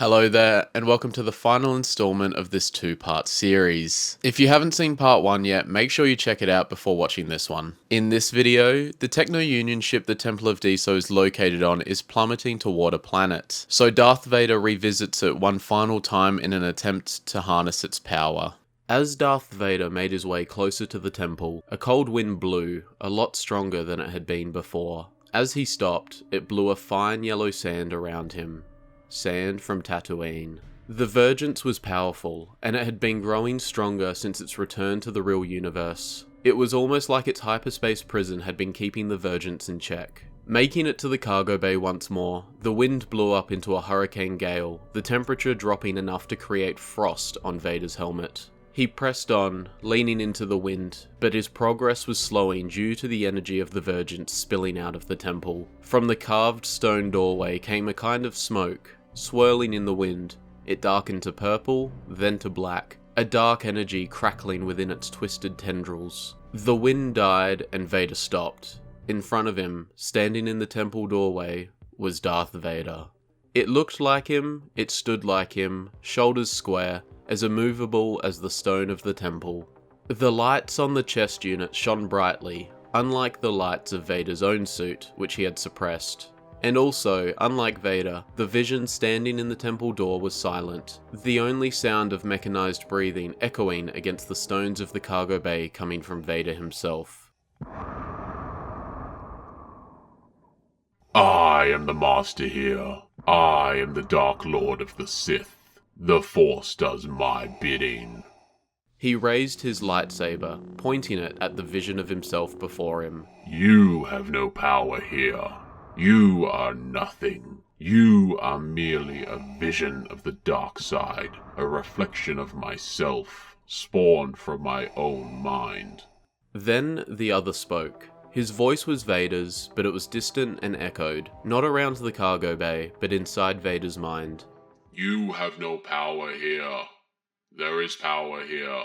Hello there, and welcome to the final installment of this two-part series. If you haven't seen part 1 yet, make sure you check it out before watching this one. In this video, the Techno Union ship the Temple of Diso is located on is plummeting toward a planet, so Darth Vader revisits it one final time in an attempt to harness its power. As Darth Vader made his way closer to the temple, a cold wind blew, a lot stronger than it had been before. As he stopped, it blew a fine yellow sand around him. Sand from Tatooine. The vergence was powerful, and it had been growing stronger since its return to the real universe. It was almost like its hyperspace prison had been keeping the vergence in check. Making it to the cargo bay once more, the wind blew up into a hurricane gale, the temperature dropping enough to create frost on Vader's helmet. He pressed on, leaning into the wind, but his progress was slowing due to the energy of the vergence spilling out of the temple. From the carved stone doorway came a kind of smoke, swirling in the wind. It darkened to purple, then to black, a dark energy crackling within its twisted tendrils. The wind died and Vader stopped. In front of him, standing in the temple doorway, was Darth Vader. It looked like him, it stood like him, shoulders square, as immovable as the stone of the temple. The lights on the chest unit shone brightly, unlike the lights of Vader's own suit, which he had suppressed. And also, unlike Vader, the vision standing in the temple door was silent, the only sound of mechanized breathing echoing against the stones of the cargo bay coming from Vader himself. I am the Master here. I am the Dark Lord of the Sith. The Force does my bidding. He raised his lightsaber, pointing it at the vision of himself before him. You have no power here. You are nothing. You are merely a vision of the dark side, a reflection of myself, spawned from my own mind. Then the other spoke. His voice was Vader's, but it was distant and echoed, not around the cargo bay, but inside Vader's mind. You have no power here. There is power here.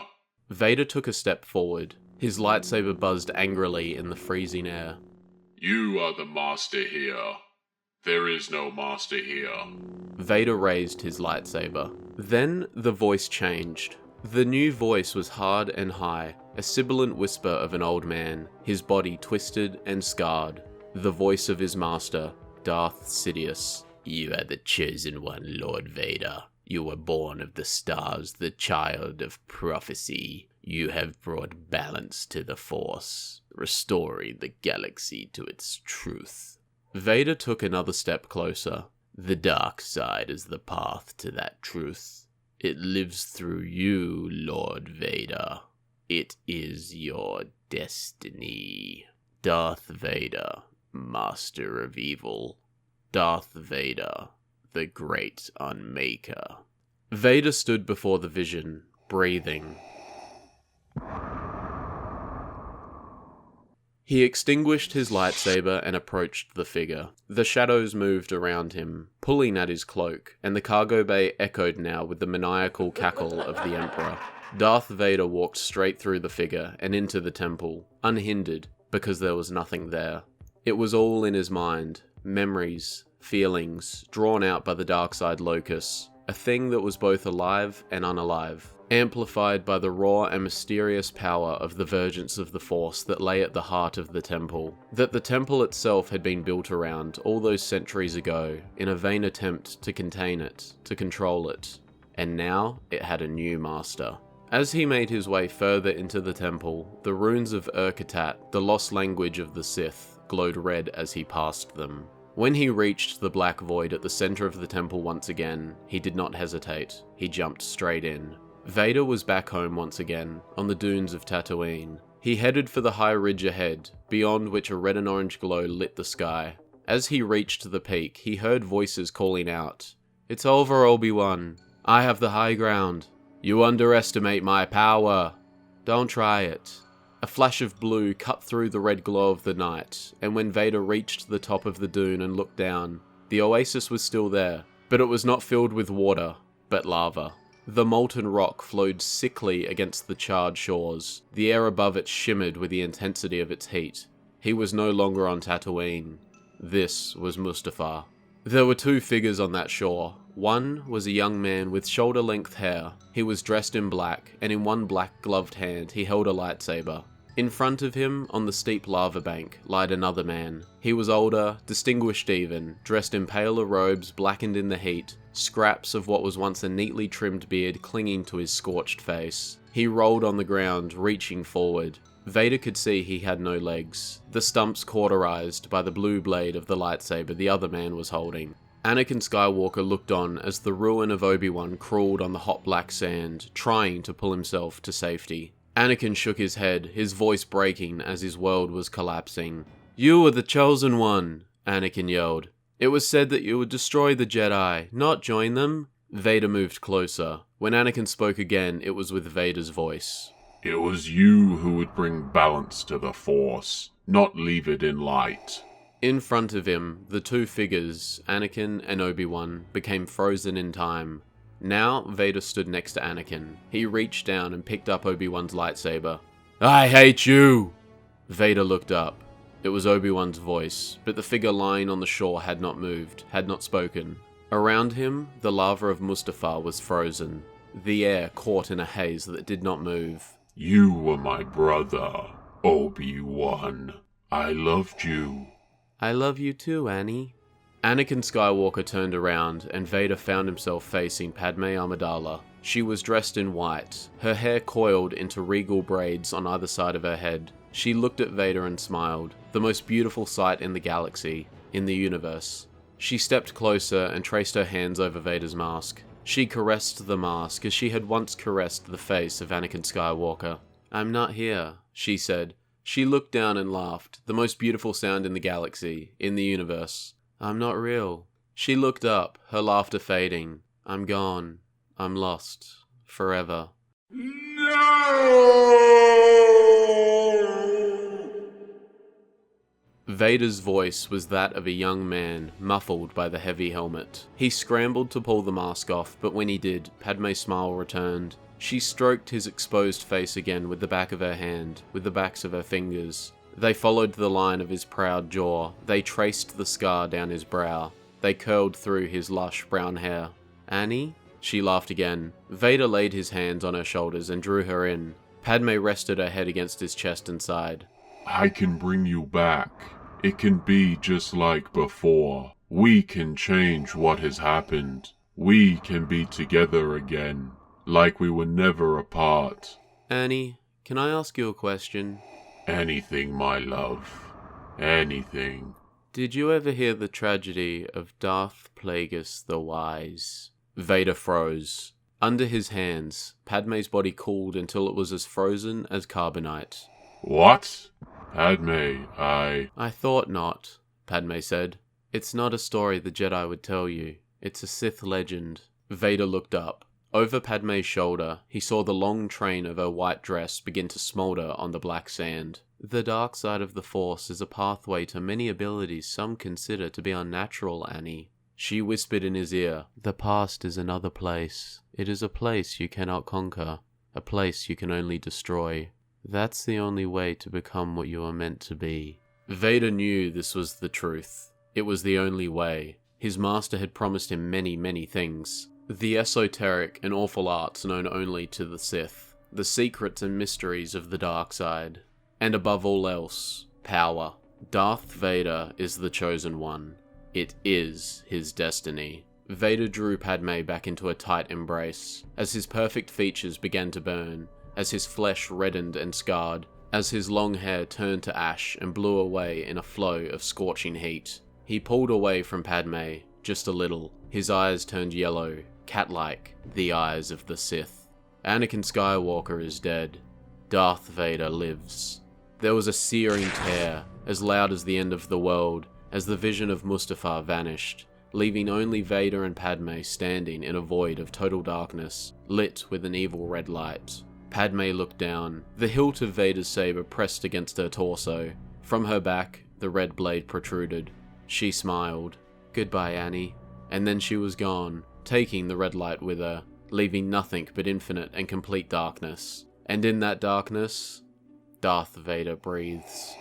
Vader took a step forward. His lightsaber buzzed angrily in the freezing air. You are the Master here. There is no Master here. Vader raised his lightsaber. Then the voice changed. The new voice was hard and high, a sibilant whisper of an old man, his body twisted and scarred. The voice of his master, Darth Sidious. You are the chosen one, Lord Vader. You were born of the stars, the child of prophecy. You have brought balance to the Force, restoring the galaxy to its truth. Vader took another step closer. The dark side is the path to that truth. It lives through you, Lord Vader. It is your destiny. Darth Vader, Master of Evil. Darth Vader, the Great Unmaker. Vader stood before the vision, breathing. He extinguished his lightsaber and approached the figure. The shadows moved around him, pulling at his cloak, and the cargo bay echoed now with the maniacal cackle of the Emperor. Darth Vader walked straight through the figure and into the temple, unhindered, because there was nothing there. It was all in his mind, memories, feelings, drawn out by the dark side locus, a thing that was both alive and unalive, amplified by the raw and mysterious power of the vergence of the Force that lay at the heart of the temple, that the temple itself had been built around all those centuries ago in a vain attempt to contain it, to control it, and now it had a new master. As he made his way further into the temple, the runes of Urkatat, the lost language of the Sith, glowed red as he passed them. When he reached the black void at the center of the temple once again, he did not hesitate. He jumped straight in. Vader was back home once again, on the dunes of Tatooine. He headed for the high ridge ahead, beyond which a red and orange glow lit the sky. As he reached the peak, he heard voices calling out, "It's over, Obi-Wan. I have the high ground. You underestimate my power. Don't try it." A flash of blue cut through the red glow of the night, and when Vader reached the top of the dune and looked down, the oasis was still there, but it was not filled with water, but lava. The molten rock flowed sickly against the charred shores. The air above it shimmered with the intensity of its heat. He was no longer on Tatooine. This was Mustafar. There were two figures on that shore, One was a young man with shoulder-length hair. He was dressed in black, and in one black gloved hand he held a lightsaber. In front of him, on the steep lava bank, lied another man. He was older, distinguished even, dressed in paler robes blackened in the heat, scraps of what was once a neatly trimmed beard clinging to his scorched face. He rolled on the ground, reaching forward. Vader could see he had no legs, the stumps cauterized by the blue blade of the lightsaber the other man was holding. Anakin Skywalker looked on as the ruin of Obi-Wan crawled on the hot black sand, trying to pull himself to safety. Anakin shook his head, his voice breaking as his world was collapsing. "You are the Chosen One," Anakin yelled. "It was said that you would destroy the Jedi, not join them." Vader moved closer. When Anakin spoke again, it was with Vader's voice. "It was you who would bring balance to the Force, not leave it in light." In front of him, the two figures, Anakin and Obi-Wan, became frozen in time. Now, Vader stood next to Anakin. He reached down and picked up Obi-Wan's lightsaber. "I hate you!" Vader looked up. It was Obi-Wan's voice, but the figure lying on the shore had not moved, had not spoken. Around him, the lava of Mustafar was frozen, the air caught in a haze that did not move. "You were my brother, Obi-Wan. I loved you." "I love you too, Annie." Anakin Skywalker turned around, and Vader found himself facing Padmé Amidala. She was dressed in white, her hair coiled into regal braids on either side of her head. She looked at Vader and smiled, the most beautiful sight in the galaxy, in the universe. She stepped closer and traced her hands over Vader's mask. She caressed the mask as she had once caressed the face of Anakin Skywalker. "I'm not here," she said. She looked down and laughed, the most beautiful sound in the galaxy, in the universe. "I'm not real." She looked up, her laughter fading. "I'm gone. I'm lost. Forever." No! Vader's voice was that of a young man, muffled by the heavy helmet. He scrambled to pull the mask off, but when he did, Padmé's smile returned. She stroked his exposed face again with the back of her hand, with the backs of her fingers. They followed the line of his proud jaw. They traced the scar down his brow. They curled through his lush brown hair. "Annie?" She laughed again. Vader laid his hands on her shoulders and drew her in. Padmé rested her head against his chest and sighed. "I can bring you back. It can be just like before. We can change what has happened. We can be together again, like we were never apart." "Annie, can I ask you a question?" "Anything, my love. Anything." "Did you ever hear the tragedy of Darth Plagueis the Wise?" Vader froze. Under his hands, Padmé's body cooled until it was as frozen as carbonite. "What? Padmé, I thought not," Padmé said. "It's not a story the Jedi would tell you. It's a Sith legend." Vader looked up. Over Padmé's shoulder, he saw the long train of her white dress begin to smolder on the black sand. "The dark side of the Force is a pathway to many abilities some consider to be unnatural, Annie." She whispered in his ear, "The past is another place. It is a place you cannot conquer, a place you can only destroy. That's the only way to become what you are meant to be." Vader knew this was the truth. It was the only way. His master had promised him many, many things. The esoteric and awful arts known only to the Sith. The secrets and mysteries of the dark side. And above all else, power. Darth Vader is the Chosen One. It is his destiny. Vader drew Padmé back into a tight embrace. As his perfect features began to burn, as his flesh reddened and scarred, as his long hair turned to ash and blew away in a flow of scorching heat. He pulled away from Padmé, just a little. His eyes turned yellow, cat-like, the eyes of the Sith. Anakin Skywalker is dead. Darth Vader lives. There was a searing tear, as loud as the end of the world, as the vision of Mustafar vanished, leaving only Vader and Padmé standing in a void of total darkness, lit with an evil red light. Padmé looked down. The hilt of Vader's saber pressed against her torso. From her back, the red blade protruded. She smiled. "Goodbye, Annie." And then she was gone, taking the red light with her, leaving nothing but infinite and complete darkness. And in that darkness, Darth Vader breathes.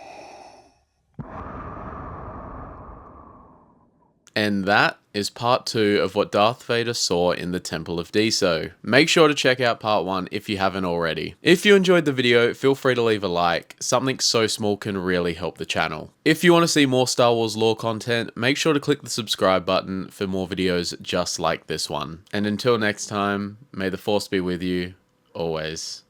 And that is part 2 of what Darth Vader saw in the Temple of Diso. Make sure to check out part 1 if you haven't already. If you enjoyed the video, feel free to leave a like. Something so small can really help the channel. If you want to see more Star Wars lore content, make sure to click the subscribe button for more videos just like this one. And until next time, may the Force be with you, always.